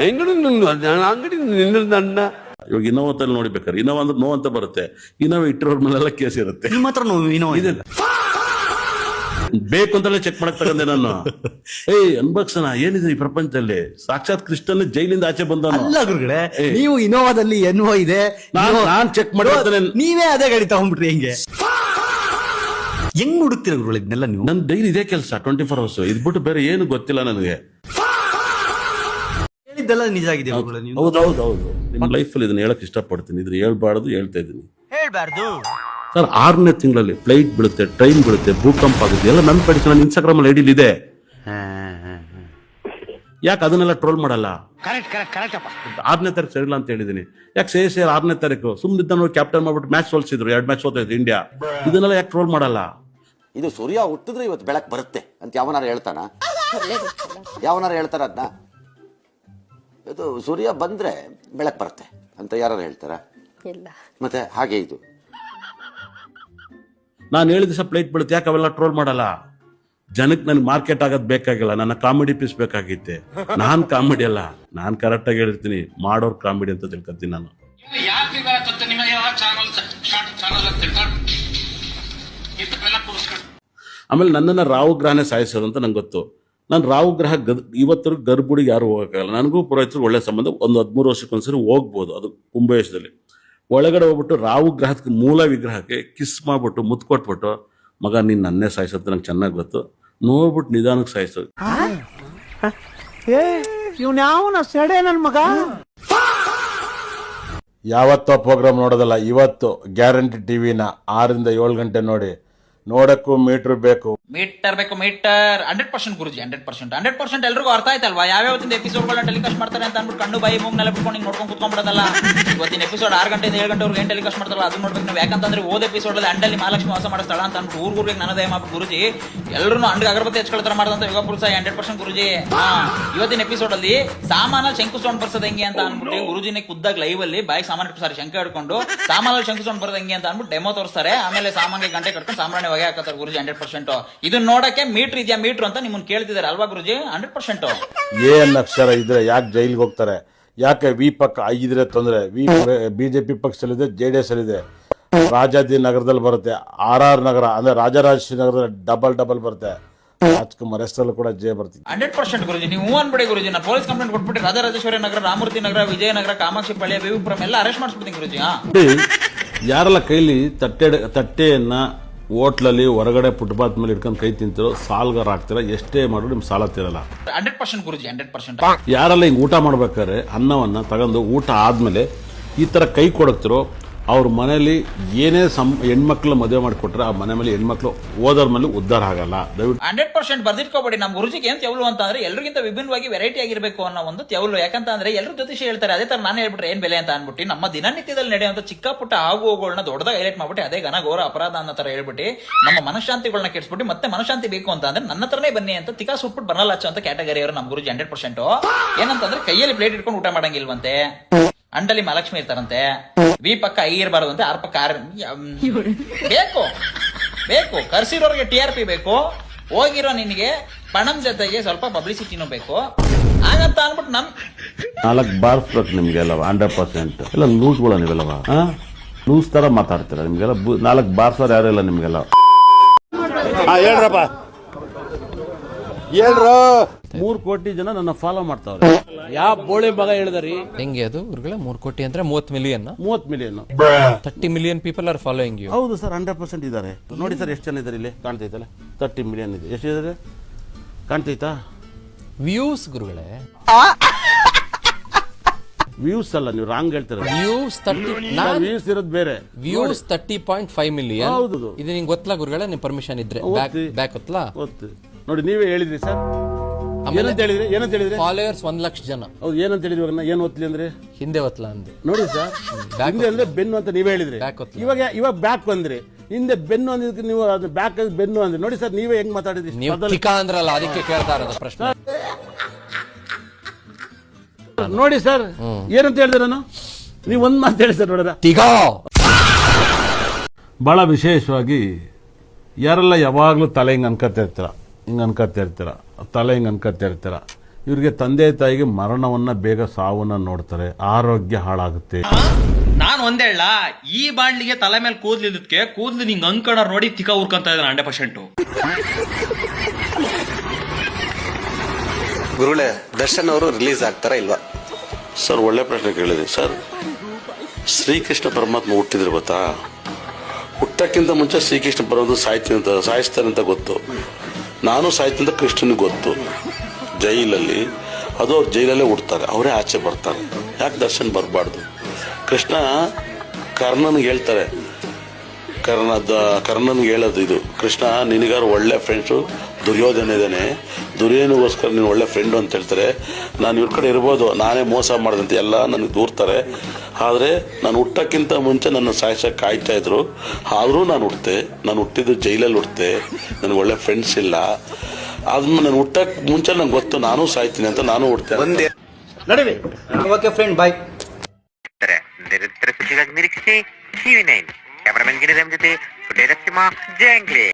ಅಂಗಡಿ ನಿನ್ನ ಇವಾಗ ಇನ್ನೋವತ್ತಲ್ಲಿ ನೋಡ್ಬೇಕಾರೆ ಇನ್ನೋವ ಅಂದ್ರೆ ನೋ ಅಂತ ಬರುತ್ತೆ. ಇನ್ನೋವ ಇಟ್ಟಿರೋರ್ ಮೇಲೆಲ್ಲ ಕೇಸ್ ಇರುತ್ತೆ. ನಿಮ್ಮ ಹತ್ರ ಇನ್ನೋವ ಇದೆ ಬೇಕು ಅಂತಲೇ ಚೆಕ್ ಮಾಡಕ್ ತಗಂದೆ ನಾನು. ಅನ್ಬಕ್ಸನ ಏನಿದೆ ಈ ಪ್ರಪಂಚದಲ್ಲಿ? ಸಾಕ್ಷಾತ್ ಕೃಷ್ಣನ್ ಜೈಲಿಂದ ಆಚೆ ಬಂದವನು. ಅಲ್ಲ ಗುರುಗಳೇ, ನೀವು ಇನೋವಾದಲ್ಲಿ ಎನ್ಒ ಇದೆ ನಾನ್ ಚೆಕ್ ಮಾಡಿರ್ತೇನೆ. ನೀವೇ ಅದೇ ಗಾಡಿ ತಗೊಂಡ್ಬಿಟ್ರಿ ಹೆಂಗ್ ಹುಡುಕ್ತೀರ ಗುರುಗಳು ಇದನ್ನೆಲ್ಲ ನೀವು? ನನ್ ಡೈಲಿ ಇದೇ ಕೆಲಸ 24 hours. ಇದ್ಬಿಟ್ಟು ಬೇರೆ ಏನು ಗೊತ್ತಿಲ್ಲ ನನಗೆ. ಹೇಳಿದ್ದೆಲ್ಲ ನಿಜ ಆಗಿದೆ. ಹೌದೌದು. ನಿಮ್ಮ ಲೈಫಲ್ಲಿ ಇದನ್ನ ಹೇಳಕ್ ಇಷ್ಟಪಡ್ತೀನಿ. ಇದ್ರ ಹೇಳ್ಬಾರ್ದು, ಹೇಳ್ತಾ ಇದ್ದೀನಿ. ಹೇಳ್ಬಾರ್ದು ಸರ್. 6ನೇ ತಿಂಗಳಲ್ಲಿ ಫ್ಲೈಟ್ ಬೀಳುತ್ತೆ, ಟ್ರೈನ್ ಬೀಳುತ್ತೆ, ಭೂಕಂಪ ಆಗುತ್ತೆ, ಎಲ್ಲ ನನ್ನ ಪಡಿಸಿ ನನ್ನ ಇನ್ಸ್ಟಾಗ್ರಾಮ್ ಅಲ್ಲಿ ಐಡಿಲ್ ಇದೆ. ಯಾಕೆ ಅದನ್ನೆಲ್ಲ ಟ್ರೋಲ್ ಮಾಡಲ್ಲ? 6ನೇ ತಾರೀಕು ಸರಿಲ್ಲ ಅಂತ ಹೇಳಿದೀನಿ. ಯಾಕೆ ಸೇರ್ 6ನೇ ತಾರೀಕು ಸುಮ್ಮನಿದ್ದ ನೋಡಿ ಕ್ಯಾಪ್ಟನ್ ಮಾಡ್ಬಿಟ್ಟು ಮ್ಯಾಚ್ ಸೋಲ್ಸಿದ್ರು, 2 ಮ್ಯಾಚ್ ಸೋತೈತೆ ಇಂಡಿಯಾ. ಇದನ್ನೆಲ್ಲ ಯಾಕೆ ಟ್ರೋಲ್ ಮಾಡಲ್ಲ? ಇದು ಸೂರ್ಯ ಹುಟ್ಟಿದ್ರೆ ಇವತ್ತು ಬೆಳಕು ಬರುತ್ತೆ ಅಂತ ಯಾವನಾರು ಹೇಳ್ತಾನ? ಯಾವನಾರು ಹೇಳ್ತಾರ ಅದನ್ನ? ಇದು ಸೂರ್ಯ ಬಂದ್ರೆ ಬೆಳಕು ಬರುತ್ತೆ ಅಂತ ಯಾರು ಹೇಳ್ತಾರ? ಮತ್ತೆ ಹಾಗೆ ಇದು ನಾನು ಹೇಳಿದ ದಿವಸ ಫ್ಲೈಟ್ ಬೀಳುತ್ತೆ, ಯಾಕೆ ಅವೆಲ್ಲ ಟ್ರೋಲ್ ಮಾಡಲ್ಲ? ಜನಕ್ಕೆ ನನ್ಗೆ ಮಾರ್ಕೆಟ್ ಆಗೋದು ಬೇಕಾಗಿಲ್ಲ, ನನ್ನ ಕಾಮಿಡಿ ಪೀಸ್ ಬೇಕಾಗಿತ್ತೆ. ನಾನ್ ಕಾಮಿಡಿ ಅಲ್ಲ, ನಾನ್ ಕರೆಕ್ಟ್ ಆಗಿ ಹೇಳಿರ್ತೀನಿ, ಮಾಡೋರ್ ಕಾಮಿಡಿ ಅಂತ ತಿಳ್ಕೊತೀನಿ ನಾನು. ಆಮೇಲೆ ನನ್ನನ್ನ ರಾಹು ಗ್ರಹನೇ ಸಾಯಿಸೋದು ಅಂತ ನಂಗೆ ಗೊತ್ತು. ನಾನು ರಾಹು ಗ್ರಹ ಇವತ್ತರೆಗೂ ಗರ್ಭುಡಿಗೆ ಯಾರು ಹೋಗಕ್ಕಾಗಲ್ಲ. ನನಗೂ ಪುರೋಹಿತರು ಒಳ್ಳೆ ಸಂಬಂಧ. ಒಂದು 13 ವರ್ಷಕ್ಕೊಂದ್ಸರಿ ಹೋಗ್ಬೋದು, ಅದು ಕುಂಭವೇಶದಲ್ಲಿ. ಒಳಗಡೆ ಹೋಗ್ಬಿಟ್ಟು ರಾಹು ಗ್ರಹಕ್ಕೆ ಮೂಲ ವಿಗ್ರಹಕ್ಕೆ ಕಿಸ್ ಮಾಡ್ಬಿಟ್ಟು ಮುತ್ತು ಕೊಟ್ಬಿಟ್ಟು, ಮಗ ನೀನ್ ನನ್ನೇ ಸಾಯಿಸೋದು ನಂಗೆ ಚೆನ್ನಾಗಿ ಗೊತ್ತು, ನೋಡ್ಬಿಟ್ಟು ನಿಧಾನಕ್ಕೆ ಸಾಯಿಸೋದು. ಯಾವತ್ತೋ ಪ್ರೋಗ್ರಾಮ್ ನೋಡೋದಲ್ಲ, ಇವತ್ತು ಗ್ಯಾರಂಟಿ ಟಿವಿನ 6ರಿಂದ 7 ಗಂಟೆ ನೋಡಿ. ನೋಡಕ್ಕೂ ಮೀಟರ್ ಬೇಕು. ಮೀಟರ್ 100% ಗುರುಜಿ, 100% ಎಲ್ರಿಗೂ ಅರ್ಥ ಆಯ್ತಲ್ವಾ? ಯಾವ್ಯಾವತ್ತಿಂದ ಎಪಿಸೋಡ್ಗಳನ್ನ ಟೆಲಿಕಾಸ್ಟ್ ಮಾಡ್ತಾರೆ ಅಂತ ಅಂದ್ಬಿಟ್ಟು ಕಣ್ಣು ಬಾಯಿ ಮೂಗ್ನೆಲ್ಲ ಬಿಟ್ಕೊಂಡು ಹಿಂಗೆ ನೋಡ್ಕೊಂಡು ಕುತ್ಕೊಂಡ್ಬಿಡೋದಲ್ಲ. ಇವತ್ತಿನ ಎಪಿಸೋಡ್ 6 ಗಂಟೆಯಿಂದ 7 ಗಂಟೆವರೆಗೆ ಏನು ಟೆಲಿಕಾಸ್ಟ್ ಮಾಡ್ತಾರಲ್ಲ ಅದನ್ನ ನೋಡ್ಬೇಕು ನಾವು. ಯಾಕಂತಂದ್ರೆ ಓದ್ ಎಪಿಸೋಡ್ ಅಲ್ಲಿ ಅಂಡಲ್ಲಿ ಮಹಾಲಕ್ಷ್ಮಿ ವಾಸ ಮಾಡೋ ಸ್ಥಳ ಅಂತ ಅಂದ್ಬಿಟ್ಟು ಊರಿಗೆ ನನ್ನದೇ ಮಾಡ್ಬಿಟ್ಟು ಗುರುಜಿ ಎಲ್ಲರೂ ಅಂಡ್ ಅಗರಬತ್ತಿ ಹಚ್ಕೊಳ್ತಾರ ಮಾಡಿದಂತ ಯುಗ ಪುರುಷ 100% ಗುರುಜಿ. ಇವತ್ತಿನ ಎಪಿಸೋಡ್ ಅಲ್ಲಿ ಸಾಮಾನಲ್ಲಿ ಶಂಕು ಸೌಂಡ್ ಬರ್ಸೋದು ಹೆಂಗೆ ಅಂತ ಅಂದ್ಬಿಟ್ಟು ಗುರುಜಿನೇ ಖುದ್ದಾಗಿ ಲೈವ್ ಅಲ್ಲಿ ಬಾಯಿಗೆ ಸಾಮಾನು ಸಾರಿ ಶಂಕ ಹಿಡ್ಕೊಂಡು ಸಾಮಾನಲ್ಲಿ ಶಂಕು ಸೌಂಡ್ ಬರೋದು ಹೆಂಗೆ ಅಂತ ಅಂದ್ಬಿಟ್ಟು ಡೆಮೋ ತೋರಿಸ್ತಾರೆ. ಆಮೇಲೆ ಸಾಮಾನ್ಗೆ ಗಂಟೆ ಕಟ್ಕೊಂಡು ಸಾಮಾನ್ಯ ಹೊಗೆ ಹಾಕತ್ತಾರೆ ಗುರುಜಿ 100%. ಇದನ್ನ ನೋಡಕ್ಕೆ ಮೀಟರ್ ಇದೆಯಾ ಮೀಟರ್ ಅಂತ ನಿಮ್ಮನ್ನ ಕೇಳ್ತಿದ್ದಾರೆ ಅಲ್ವಾ ಗುರುಜಿ? 100%. ಏನ್ ಅಕ್ಷರ ಇದ್ರೆ ಯಾಕೆ ಜೈಲ್ಗೆ ಹೋಗ್ತಾರೆ? ಯಾಕೆ ವಿ ಪಕ್ಕ ಇದ್ರೆ ತೊಂದ್ರೆ? ಬಿಜೆಪಿ ಪಕ್ಷದಲ್ಲಿದೆ, JDS ಅಲ್ಲಿದೆ. ರಾಜಾಜಿನಗರದಲ್ಲಿ ಬರುತ್ತೆ, RR ನಗರ ಅಂದ್ರೆ ರಾಜರಾಜೇಶ್ವರಿ ನಗರದಲ್ಲಿ ಡಬಲ್ ಬರುತ್ತೆ. ರಾಜ್ಕುಮಾರ್ ಹೆಸರಲ್ಲೂ ಕೂಡ ಜೆ ಬರ್ತೀವಿ. 100% ಗುರುಜಿ. ನೀವು ಅನ್ಬೇಡಿ ಗುರುಜಿ, ನಾನು ಪೊಲೀಸ್ ಕಂಪ್ಲೇಂಟ್ ಕೊಟ್ಬಿಟ್ಟು ರಾಜರಾಜೇಶ್ವರಿ ನಗರ, ರಾಮಮೂರ್ತಿ ನಗರ, ವಿಜಯನಗರ, ಕಾಮಾಕ್ಷಿ ಪಾಳ್ಯ, ಬೇವಿಪುರಂ ಎಲ್ಲ ಅರೆಸ್ಟ್ ಮಾಡಿಸ್ಬಿಡ್ತೀನಿ ಗುರುಜಿ. ಯಾರೆಲ್ಲ ಕೈಲಿ ತಟ್ಟೆಯನ್ನ ಹೋಟ್ಲಲ್ಲಿ ಹೊರಗಡೆ ಫುಟ್ಪಾತ್ ಮೇಲೆ ಇಟ್ಕೊಂಡು ಕೈ ತಿಂತಿರೋ, ಸಾಲ್ಗಾರ ಆಗ್ತೀರ, ಎಷ್ಟೇ ಮಾಡಿದ್ರು ನಿಮ್ ಸಾಲ ತೀರಲ್ಲ. 100% ಗುರುಜಿ, 100%. ಯಾರೆಲ್ಲ ಹಿಂಗ್ ಊಟ ಮಾಡ್ಬೇಕಾದ್ರೆ ಅನ್ನವನ್ನ ತಗೊಂಡು ಊಟ ಆದ್ಮೇಲೆ ಈ ತರ ಕೈ ಕೊಡುತ್ತಿರೋ, ಅವ್ರ ಮನೇಲಿ ಏನೇ ಹೆಣ್ಮಕ್ಳು ಮದುವೆ ಮಾಡಿಕೊಟ್ರೆ ಆ ಮನೆ ಮೇಲೆ ಹೆಣ್ಮಕ್ಳು ಓದೋರ್ ಮೇಲೆ ಉದ್ಧಾರ ಆಗಲ್ಲ. 100% ಬರ್ದಿಟ್ಕೋಬೇಡಿ. ನಮ್ಮ ಗುರುಜಿಗೆ ಏನ್ ತೆವಲು ಅಂತ ಅಂದ್ರೆ ಎಲ್ರಿಗಿಂತ ವಿಭಿನ್ನವಾಗಿ ವೆರೈಟಿ ಆಗಿರ್ಬೇಕು ಅನ್ನೋ ಒಂದು ತೆವಲು. ಯಾಕಂತಂದ್ರೆ ಎಲ್ಲರೂ ಜ್ಯೋತಿಷ ಹೇಳ್ತಾರೆ, ಅದೇ ತರ ನಾನು ಹೇಳ್ಬಿಟ್ರೆ ಏನ್ ಬೆಲೆ ಅಂತ ಅನ್ಬಿಟ್ಟು ನಮ್ಮ ದಿನನಿತ್ಯದಲ್ಲಿ ನಡೆಯುವಂತ ಚಿಕ್ಕ ಪುಟ್ಟ ಆಗುವುಗಳನ್ನ ದೊಡ್ಡದಾಗಿ ಹೈಲೈಟ್ ಮಾಡ್ಬಿಟ್ಟು ಅದೇ ಘನ ಘೋರ ಅಪರಾಧ ಅನ್ನೋ ತರ ಹೇಳ್ಬಿಟ್ಟು ನಮ್ಮ ಮನಶಾಂತಿಗಳನ್ನ ಕೆಡಿಸ್ಬಿಟ್ಟು ಮತ್ತೆ ಮನಶಾಂತಿ ಬೇಕು ಅಂತ ಅಂದ್ರೆ ನನ್ನ ಹತ್ರನೇ ಬನ್ನಿ ಅಂತ ತಿಕಾ ಸುಟ್ಬಿಟ್ಟು ಬರಲ್ಲ ಅಂತ ಕ್ಯಾಟಗರಿ ಅವರು ನಮ್ಮ ಗುರುಜಿ 100%. ಏನಂತಂದ್ರೆ ಕೈಯಲ್ಲಿ ಪ್ಲೇಟ್ ಇಟ್ಕೊಂಡು ಊಟ ಮಾಡಂಗಿಲ್ವಂತೆ, ಅಂಡಲ್ಲಿ ಮಹಾಲಕ್ಷ್ಮಿ ಇರ್ತಾರಂತೆ, ವಿ ಪಕ್ಕ ಐ ಇರಬಾರ್ದು ಅಂತೆ, ಆರ್ ಪಕ್ಕ ಬೇಕು ಕರ್ಸಿರೋರಿಗೆ TRP ಬೇಕು, ಹೋಗಿರೋ ನಿನಗೆ ಪಣಂ ಜೊತೆಗೆ ಸ್ವಲ್ಪ ಪಬ್ಲಿಸಿಟಿನೂ ಬೇಕು. ಹಾಗಂತ ಅನ್ಬಿಟ್ಟು 4 ಬಾರ್ಸ್ಬೇಕು ನಿಮ್ಗೆಲ್ಲ 100%. ಎಲ್ಲ ಲೂಸ್ಗಳ ನೀವೆಲ್ಲವ ಲೂಸ್ ತರ ಮಾತಾಡ್ತೀರ. ನಿಮ್ಗೆಲ್ಲ 4 ಬಾರ್ಸೋರು ಯಾರು ಇಲ್ಲ ನಿಮ್ಗೆಲ್ಲ. ಹೇಳ್ರಪ್ಪ, ಹೇಳ್ರ. 3 ಕೋಟಿ ಜನ ನನ್ನ ಫಾಲೋ ಮಾಡ್ತಾವ್ರೆ. ಯಾವ ಬೋಳಿ ಮಗ ಹೇಳಿದ್ರಿ? ಹೆಂಗೆ ಅದು ಗುರುಗಳೇ? 3 ಕೋಟಿ ಅಂದ್ರೆ 30 million 30 million people are following you. ಹೌದು ಸರ್, 100% ಇದ್ದಾರೆ. ನೋಡಿ ಸರ್ ಎಷ್ಟು ಜನ ಇದ್ದಾರೆ, ಇಲ್ಲಿ ಕಾಣ್ತೈತಲ್ಲ, 30 ಮಿಲಿಯನ್ ಇದೆ. ಎಷ್ಟಿದ್ದಾರೆ ಕಾಣ್ತೈತಾ? ವ್ಯೂಸ್ ಗುರುಗಳೇ, ವ್ಯೂಸ್ ಅಲ್ಲ, ನೀವು ರಾಂಗ್ ಹೇಳ್ತೀರ. ವ್ಯೂಸ್ ವ್ಯೂಸ್ ಇರೋದು ಬೇರೆ. Views 30.5 million. ಹೌದು. ಇದು ನಿಂಗೆ ಗೊತ್ತಲ್ಲ ಗುರುಗಳೇ? ನಿಮ್ ಪರ್ಮಿಷನ್ ಇದ್ರೆ ಬ್ಯಾಕ್ ಗೊತ್ತಲ್ಲ? ನೋಡಿ ನೀವೇ ಹೇಳಿದ್ರಿ ಸರ್. ಏನಂತ ಹೇಳಿದ್ರಿ? ಫಾಲೋವರ್ಸ್ 1 ಲಕ್ಷ ಜನ. ಹೌದು, ಏನಂತ ಹೇಳಿದ್ವಿ? ಏನ್ ಓದ್ಲಿ ಅಂದ್ರೆ ಹಿಂದೆ ಒತ್ತಲ ಅಂದೆ. ನೋಡಿ ಸರ್, ಹಿಂದೆ ಅಂದ್ರೆ ಬೆನ್ನು ಅಂತ ನೀವೇ ಹೇಳಿದ್ರಿ. ಇವಾಗ ಬ್ಯಾಕ್ ಬಂದ್ರಿ, ಹಿಂದೆ ಬೆನ್ನು ಅಂದಿದ್ದಕ್ಕೆ ನೀವು ಅದು ಬ್ಯಾಕ್ ಬೆನ್ನು ಅಂದ್ರೆ. ನೋಡಿ ಸರ್, ನೀವೇ ಹೆಂಗ್ ಮಾತಾಡಿದ್ರಿ? ನೀವು ಟಿಕಾ ಅಂದ್ರಲ್ಲ, ಅದಕ್ಕೆ ಕೇಳ್ತಾ ಇರೋದು ಪ್ರಶ್ನೆ. ನೋಡಿ ಸರ್, ಏನಂತ ಹೇಳಿದ್ರೆ ನಾನು, ನೀವು ಒಂದ್ ಮಾತು ಹೇಳಿ ಸರ್. ನೋಡಿದ್ರ ಟಿಕಾ ಬಹಳ ವಿಶೇಷವಾಗಿ ಯಾರೆಲ್ಲ ಯಾವಾಗ್ಲೂ ತಲೆ ಹಿಂಗ್ ಅನ್ಕತಾ ಇರ್ತೀರ, ತಲೆ ಹಿಂಗ್ ಅನ್ಕತಾ ಇರ್ತೀರ, ಇವ್ರಿಗೆ ತಂದೆ ತಾಯಿಗೆ ಮರಣವನ್ನ ಬೇಗ ಸಾವನ್ನ ನೋಡ್ತಾರೆ, ಆರೋಗ್ಯ ಹಾಳಾಗುತ್ತೆ. ನಾನು ಒಂದೇ ಹೇಳ, ಈ ಬಾಂಡ್ಲಿಗೆ ತಲೆ ಮೇಲೆ ಕೂದ್ಲಿದ್ದಕ್ಕೆ ಕೂದ್ಲು ನಿಂಗೆ ಅನ್ಕೊಂಡ ನೋಡಿ ತಿಕ್ಕ ಉರ್ಕೊಂತ ಇದ್ದಾನೆ 100%. ಗುರುಳೆ ದರ್ಶನ್ ಅವರು ರಿಲೀಸ್ ಆಗ್ತಾರಾ ಇಲ್ವಾ? ಸರ್ ಒಳ್ಳೆ ಪ್ರಶ್ನೆ ಕೇಳಿದೆ ಸರ್. ಶ್ರೀಕೃಷ್ಣ ಪರಮಾತ್ಮ ಹುಟ್ಟಿದ್ರೆ ಗೊತ್ತಾ, ಹುಟ್ಟಕ್ಕಿಂತ ಮುಂಚೆ ಶ್ರೀಕೃಷ್ಣ ಪರಮಾತ್ಮ ಸಾಯಿಸ್ತಾರೆ ಅಂತ ಗೊತ್ತು. ನಾನು ಸಾಯ್ತೀನಿ ಅಂತ ಕೃಷ್ಣನಿಗೆ ಗೊತ್ತು. ಜೈಲಲ್ಲಿ ಅದು ಅವ್ರು ಜೈಲಲ್ಲೇ ಹುಡ್ತಾರೆ, ಅವರೇ ಆಚೆ ಬರ್ತಾರೆ. ಯಾಕೆ ದರ್ಶನ್ ಬರಬಾರ್ದು? ಕೃಷ್ಣ ಕರ್ಣನ್ಗೆ ಹೇಳ್ತಾರೆ, ಕರ್ಣನ್ಗೆ ಹೇಳೋದು ಇದು, ಕೃಷ್ಣ ನಿನಗಾರು ಒಳ್ಳೆ ಫ್ರೆಂಡ್ಸು ದುರ್ಯೋಧನ ಇದ್ದಾನೆ, ದುರ್ಯೋಧನಗೋಸ್ಕರ ನೀನು ಒಳ್ಳೆ ಫ್ರೆಂಡು ಅಂತ ಹೇಳ್ತಾರೆ. ನಾನು ಇವ್ರ ಕಡೆ ಇರ್ಬೋದು, ನಾನೇ ಮೋಸ ಮಾಡಿದಂತೆ ಎಲ್ಲ ನನಗೆ ದೂರ್ತಾರೆ. ಆದರೆ ನಾನು ಹುಟ್ಟಕ್ಕಿಂತ ಮುಂಚೆ ನನ್ನ ಸಾಯಿಸಕ್ಕೆ ಕಾಯ್ತಾ ಇದ್ರು, ಆದರೂ ನಾನು ಹುಟ್ಟಿದೆ. ನಾನು ಹುಟ್ಟಿದ್ದು ಜೈಲಲ್ಲಿ ಹುಟ್ಟಿದೆ, ನನಗೆ ಒಳ್ಳೆ ಫ್ರೆಂಡ್ಸ್ ಇಲ್ಲ. ಆದ್ಮೇಲೆ ನಾನು ಹುಟ್ಟಕ್ಕೆ ಮುಂಚೆ ನಂಗೆ ಗೊತ್ತು ನಾನು ಸಾಯ್ತೀನಿ ಅಂತ, ನಾನು ಹುಡ್ತೇನೆ. ಓಕೆ ಫ್ರೆಂಡ್, ಬಾಯ್. ನಿರಂತರ ಸುದ್ದಿಗಾಗಿ ನಿರೀಕ್ಷಿಸಿ TV9 ಕ್ಯಾಮರಾಮನ್ ಗಿರಿರಾಮ್ ಜೊತೆ ಜಯಂಗ್ಲಿ.